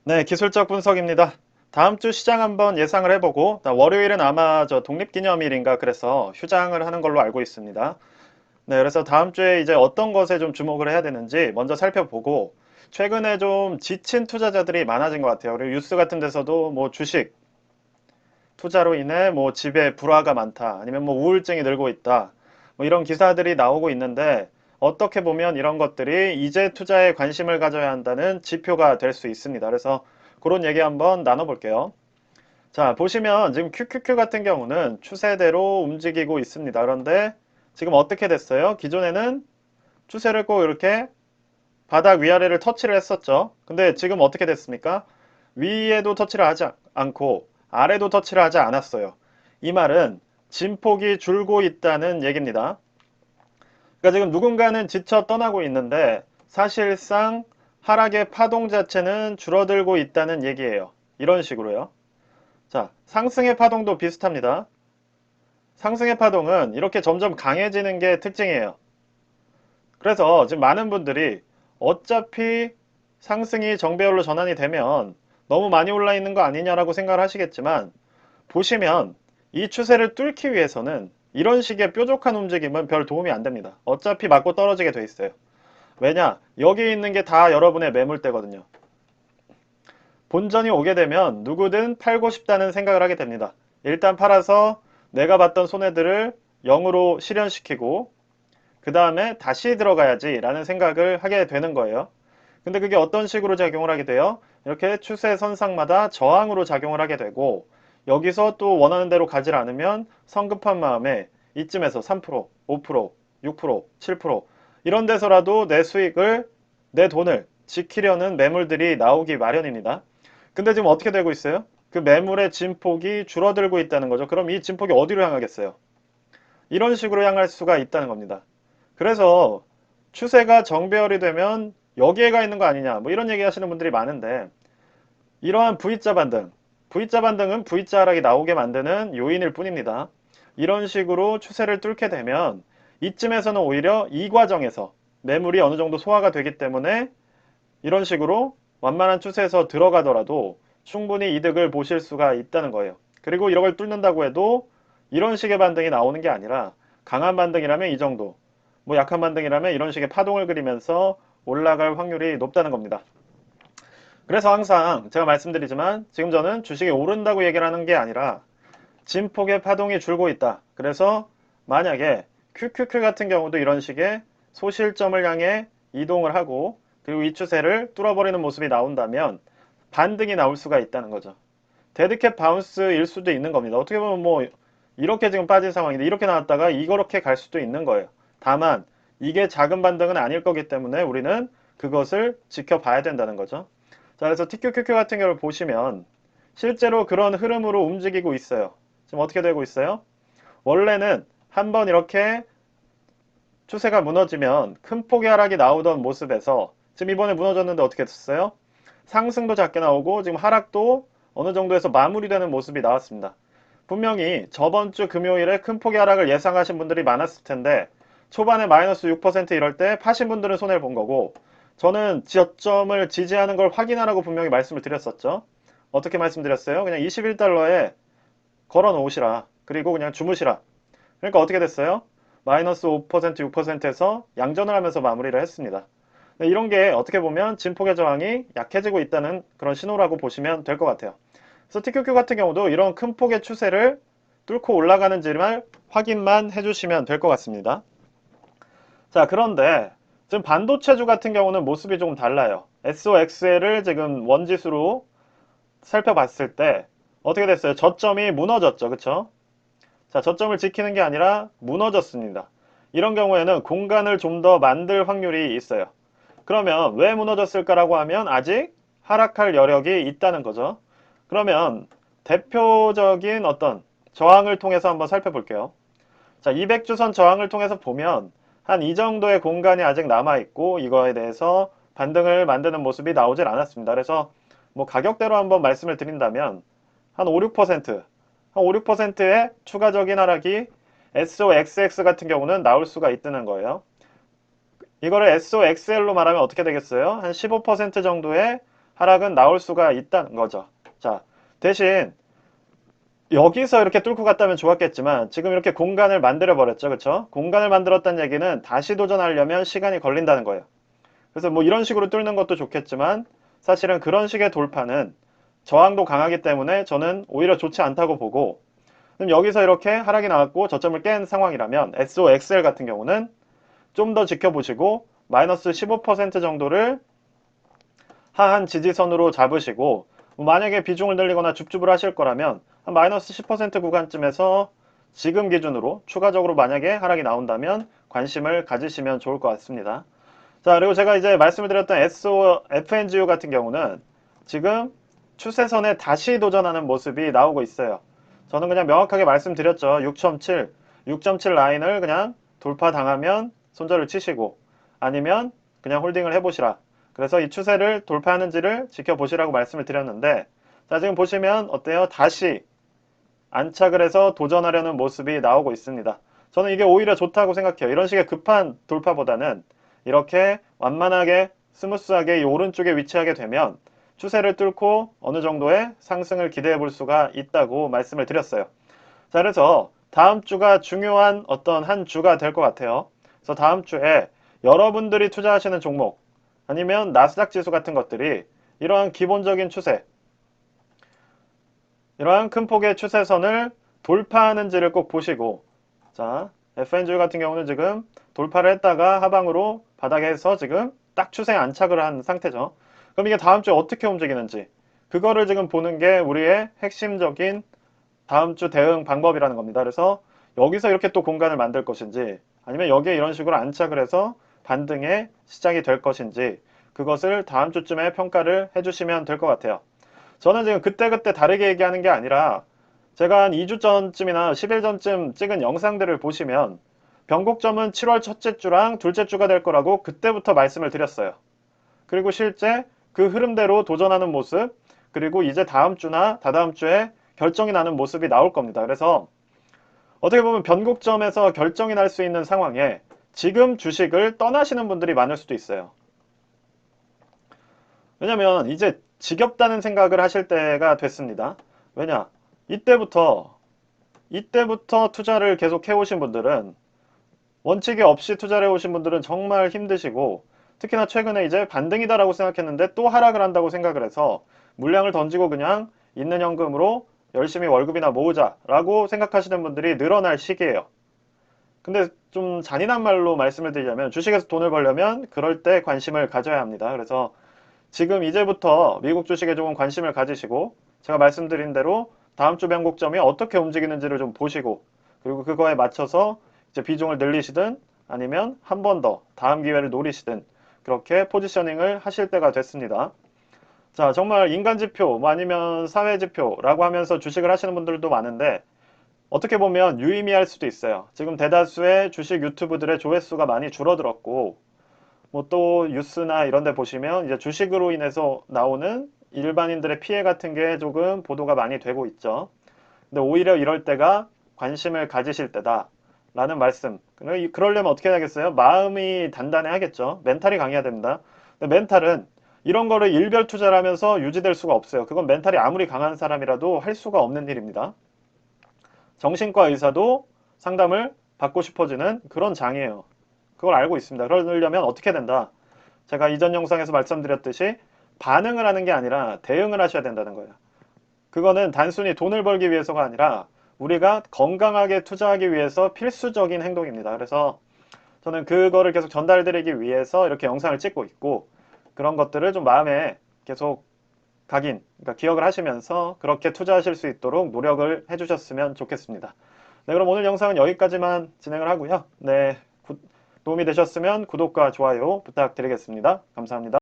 네, 기술적 분석입니다. 다음 주 시장 한번 예상을 해보고, 월요일은 아마 저 독립기념일인가 그래서 휴장을 하는 걸로 알고 있습니다. 네, 그래서 다음 주에 이제 어떤 것에 좀 주목을 해야 되는지 먼저 살펴보고, 최근에 좀 지친 투자자들이 많아진 것 같아요. 그리고 뉴스 같은 데서도 뭐 주식 투자로 인해 뭐 집에 불화가 많다, 아니면 뭐 우울증이 늘고 있다, 뭐 이런 기사들이 나오고 있는데, 어떻게 보면 이런 것들이 이제 투자에 관심을 가져야 한다는 지표가 될 수 있습니다. 그래서 그런 얘기 한번 나눠볼게요. 자, 보시면 지금 QQQ 같은 경우는 추세대로 움직이고 있습니다. 그런데 지금 어떻게 됐어요? 기존에는 추세를 꼭 이렇게 바닥 위아래를 터치를 했었죠. 근데 지금 어떻게 됐습니까? 위에도 터치를 하지 않고 아래도 터치를 하지 않았어요. 이 말은 진폭이 줄고 있다는 얘기입니다. 그러니까 지금 누군가는 지쳐 떠나고 있는데 사실상 하락의 파동 자체는 줄어들고 있다는 얘기예요. 이런 식으로요. 자, 상승의 파동도 비슷합니다. 상승의 파동은 이렇게 점점 강해지는 게 특징이에요. 그래서 지금 많은 분들이 어차피 상승이 정배열로 전환이 되면 너무 많이 올라 있는 거 아니냐라고 생각을 하시겠지만, 보시면 이 추세를 뚫기 위해서는 이런 식의 뾰족한 움직임은 별 도움이 안 됩니다. 어차피 맞고 떨어지게 돼 있어요. 왜냐? 여기 있는 게 다 여러분의 매물대거든요. 본전이 오게 되면 누구든 팔고 싶다는 생각을 하게 됩니다. 일단 팔아서 내가 봤던 손해들을 0으로 실현시키고 그 다음에 다시 들어가야지 라는 생각을 하게 되는 거예요. 근데 그게 어떤 식으로 작용을 하게 돼요? 이렇게 추세 선상마다 저항으로 작용을 하게 되고, 여기서 또 원하는 대로 가지 않으면 성급한 마음에 이쯤에서 3%, 5%, 6%, 7% 이런 데서라도 내 수익을, 내 돈을 지키려는 매물들이 나오기 마련입니다. 근데 지금 어떻게 되고 있어요? 그 매물의 진폭이 줄어들고 있다는 거죠. 그럼 이 진폭이 어디로 향하겠어요? 이런 식으로 향할 수가 있다는 겁니다. 그래서 추세가 정배열이 되면 여기에 가 있는 거 아니냐, 뭐 이런 얘기 하시는 분들이 많은데, 이러한 V자 반등, V자 반등은 V자 하락이 나오게 만드는 요인일 뿐입니다. 이런 식으로 추세를 뚫게 되면 이쯤에서는 오히려 이 과정에서 매물이 어느 정도 소화가 되기 때문에 이런 식으로 완만한 추세에서 들어가더라도 충분히 이득을 보실 수가 있다는 거예요. 그리고 이런 걸 뚫는다고 해도 이런 식의 반등이 나오는 게 아니라, 강한 반등이라면 이 정도, 뭐 약한 반등이라면 이런 식의 파동을 그리면서 올라갈 확률이 높다는 겁니다. 그래서 항상 제가 말씀드리지만, 지금 저는 주식이 오른다고 얘기를 하는 게 아니라 진폭의 파동이 줄고 있다. 그래서 만약에 QQQ 같은 경우도 이런 식의 소실점을 향해 이동을 하고, 그리고 이 추세를 뚫어버리는 모습이 나온다면 반등이 나올 수가 있다는 거죠. 데드캣 바운스일 수도 있는 겁니다. 어떻게 보면 뭐 이렇게 지금 빠진 상황인데 이렇게 나왔다가 이렇게 갈 수도 있는 거예요. 다만 이게 작은 반등은 아닐 거기 때문에 우리는 그것을 지켜봐야 된다는 거죠. 자, 그래서 TQQQ 같은 경우를 보시면 실제로 그런 흐름으로 움직이고 있어요. 지금 어떻게 되고 있어요? 원래는 한번 이렇게 추세가 무너지면 큰 폭의 하락이 나오던 모습에서 지금 이번에 무너졌는데 어떻게 됐어요? 상승도 작게 나오고 지금 하락도 어느 정도에서 마무리되는 모습이 나왔습니다. 분명히 저번 주 금요일에 큰 폭의 하락을 예상하신 분들이 많았을 텐데, 초반에 마이너스 6% 이럴 때 파신 분들은 손해를 본 거고, 저는 저점을 지지하는 걸 확인하라고 분명히 말씀을 드렸었죠. 어떻게 말씀드렸어요? 그냥 21달러에 걸어 놓으시라. 그리고 그냥 주무시라. 그러니까 어떻게 됐어요? 마이너스 5%, 6%에서 양전을 하면서 마무리를 했습니다. 네, 이런 게 어떻게 보면 진폭의 저항이 약해지고 있다는 그런 신호라고 보시면 될 것 같아요. 그래서 TQQ 같은 경우도 이런 큰 폭의 추세를 뚫고 올라가는지를 확인만 해주시면 될 것 같습니다. 자, 그런데 지금 반도체주 같은 경우는 모습이 조금 달라요. SOXL을 지금 원지수로 살펴봤을 때 어떻게 됐어요? 저점이 무너졌죠. 그쵸? 자, 저점을 지키는 게 아니라 무너졌습니다. 이런 경우에는 공간을 좀 더 만들 확률이 있어요. 그러면 왜 무너졌을까라고 하면 아직 하락할 여력이 있다는 거죠. 그러면 대표적인 어떤 저항을 통해서 한번 살펴볼게요. 자, 200주선 저항을 통해서 보면 한 이 정도의 공간이 아직 남아있고, 이거에 대해서 반등을 만드는 모습이 나오질 않았습니다. 그래서 뭐 가격대로 한번 말씀을 드린다면 한 5, 6%, 한 5, 6%의 추가적인 하락이 SOXX 같은 경우는 나올 수가 있다는 거예요. 이거를 SOXL로 말하면 어떻게 되겠어요? 한 15% 정도의 하락은 나올 수가 있다는 거죠. 자, 대신 여기서 이렇게 뚫고 갔다면 좋았겠지만 지금 이렇게 공간을 만들어 버렸죠. 그쵸? 공간을 만들었다는 얘기는 다시 도전하려면 시간이 걸린다는 거예요. 그래서 뭐 이런 식으로 뚫는 것도 좋겠지만 사실은 그런 식의 돌파는 저항도 강하기 때문에 저는 오히려 좋지 않다고 보고, 그럼 여기서 이렇게 하락이 나왔고 저점을 깬 상황이라면 SOXL 같은 경우는 좀 더 지켜보시고 마이너스 15% 정도를 하한 지지선으로 잡으시고, 만약에 비중을 늘리거나 줍줍을 하실 거라면 한 마이너스 10% 구간쯤에서 지금 기준으로 추가적으로 만약에 하락이 나온다면 관심을 가지시면 좋을 것 같습니다. 자, 그리고 제가 이제 말씀을 드렸던 FNGU 같은 경우는 지금 추세선에 다시 도전하는 모습이 나오고 있어요. 저는 그냥 명확하게 말씀드렸죠. 6.7 라인을 그냥 돌파당하면 손절을 치시고 아니면 그냥 홀딩을 해보시라. 그래서 이 추세를 돌파하는지를 지켜보시라고 말씀을 드렸는데, 자, 지금 보시면 어때요? 다시 안착을 해서 도전하려는 모습이 나오고 있습니다. 저는 이게 오히려 좋다고 생각해요. 이런 식의 급한 돌파보다는 이렇게 완만하게 스무스하게 이 오른쪽에 위치하게 되면 추세를 뚫고 어느 정도의 상승을 기대해 볼 수가 있다고 말씀을 드렸어요. 자, 그래서 다음 주가 중요한 어떤 한 주가 될 것 같아요. 그래서 다음 주에 여러분들이 투자하시는 종목 아니면 나스닥 지수 같은 것들이 이러한 기본적인 추세, 이러한 큰 폭의 추세선을 돌파하는지를 꼭 보시고, 자, FNG 같은 경우는 지금 돌파를 했다가 하방으로 바닥에서 지금 딱 추세에 안착을 한 상태죠. 그럼 이게 다음 주에 어떻게 움직이는지 그거를 지금 보는 게 우리의 핵심적인 다음 주 대응 방법이라는 겁니다. 그래서 여기서 이렇게 또 공간을 만들 것인지 아니면 여기에 이런 식으로 안착을 해서 반등의 시작이 될 것인지 그것을 다음 주쯤에 평가를 해주시면 될 것 같아요. 저는 지금 그때그때 다르게 얘기하는 게 아니라 제가 한 2주 전쯤이나 10일 전쯤 찍은 영상들을 보시면 변곡점은 7월 첫째 주랑 둘째 주가 될 거라고 그때부터 말씀을 드렸어요. 그리고 실제 그 흐름대로 도전하는 모습, 그리고 이제 다음 주나 다다음 주에 결정이 나는 모습이 나올 겁니다. 그래서 어떻게 보면 변곡점에서 결정이 날 수 있는 상황에 지금 주식을 떠나시는 분들이 많을 수도 있어요. 왜냐면 이제 지겹다는 생각을 하실 때가 됐습니다. 왜냐? 이때부터 투자를 계속 해오신 분들은, 원칙이 없이 투자를 해오신 분들은 정말 힘드시고, 특히나 최근에 이제 반등이다라고 생각했는데 또 하락을 한다고 생각을 해서 물량을 던지고 그냥 있는 현금으로 열심히 월급이나 모으자라고 생각하시는 분들이 늘어날 시기예요. 근데 좀 잔인한 말로 말씀을 드리자면 주식에서 돈을 벌려면 그럴 때 관심을 가져야 합니다. 그래서 지금 이제부터 미국 주식에 조금 관심을 가지시고 제가 말씀드린 대로 다음 주 변곡점이 어떻게 움직이는지를 좀 보시고, 그리고 그거에 맞춰서 이제 비중을 늘리시든 아니면 한 번 더 다음 기회를 노리시든 그렇게 포지셔닝을 하실 때가 됐습니다. 자, 정말 인간지표 뭐 아니면 사회지표라고 하면서 주식을 하시는 분들도 많은데 어떻게 보면 유의미할 수도 있어요. 지금 대다수의 주식 유튜브들의 조회수가 많이 줄어들었고, 뭐 또 뉴스나 이런 데 보시면 이제 주식으로 인해서 나오는 일반인들의 피해 같은 게 조금 보도가 많이 되고 있죠. 근데 오히려 이럴 때가 관심을 가지실 때다 라는 말씀. 그러려면 어떻게 해야겠어요? 마음이 단단해야겠죠. 멘탈이 강해야 됩니다. 근데 멘탈은 이런 거를 일별 투자를 하면서 유지될 수가 없어요. 그건 멘탈이 아무리 강한 사람이라도 할 수가 없는 일입니다. 정신과 의사도 상담을 받고 싶어지는 그런 장이에요. 그걸 알고 있습니다. 그러려면 어떻게 된다? 제가 이전 영상에서 말씀드렸듯이 반응을 하는 게 아니라 대응을 하셔야 된다는 거예요. 그거는 단순히 돈을 벌기 위해서가 아니라 우리가 건강하게 투자하기 위해서 필수적인 행동입니다. 그래서 저는 그거를 계속 전달드리기 위해서 이렇게 영상을 찍고 있고, 그런 것들을 좀 마음에 계속 그러니까 기억을 하시면서 그렇게 투자하실 수 있도록 노력을 해주셨으면 좋겠습니다. 네, 그럼 오늘 영상은 여기까지만 진행을 하고요. 네, 도움이 되셨으면 구독과 좋아요 부탁드리겠습니다. 감사합니다.